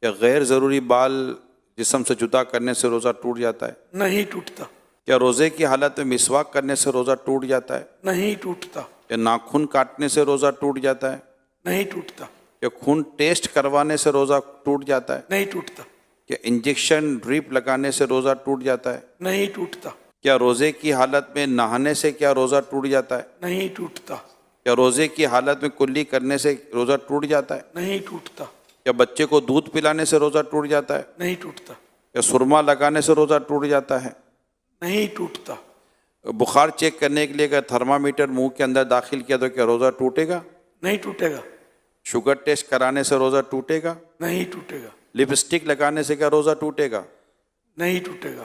کیا غیر ضروری بال جسم سے جدا کرنے سے روزہ ٹوٹ جاتا ہے؟ نہیں ٹوٹتا، کیا روزے کی حالت میں مسواک کرنے سے روزہ ٹوٹ جاتا ہے؟ نہیں ٹوٹتا، کیا ناخن کاٹنے سے روزہ ٹوٹ جاتا ہے؟ نہیں ٹوٹتا، کیا خون ٹیسٹ کروانے سے روزہ ٹوٹ جاتا ہے؟ نہیں ٹوٹتا، کیا انجیکشن ڈریپ لگانے سے روزہ ٹوٹ جاتا ہے؟ نہیں ٹوٹتا، کیا روزے کی حالت میں نہانے سے کیا روزہ ٹوٹ جاتا ہے؟ نہیں ٹوٹتا، کیا روزے کی حالت میں کلی کرنے سے روزہ ٹوٹ جاتا ہے؟ نہیں ٹوٹتا، کیا بچے کو دودھ پلانے سے روزہ ٹوٹ جاتا ہے؟ نہیں ٹوٹتا، کیا سرما لگانے سے روزہ ٹوٹ جاتا ہے؟ نہیں ٹوٹتا، بخار چیک کرنے کے لیے اگر تھرمامیٹر منہ کے اندر داخل کیا تو کیا روزہ ٹوٹے گا؟ نہیں ٹوٹے گا، شوگر ٹیسٹ کرانے سے روزہ ٹوٹے گا؟ نہیں ٹوٹے گا، لپسٹک لگانے سے کیا روزہ ٹوٹے گا؟ نہیں ٹوٹے گا،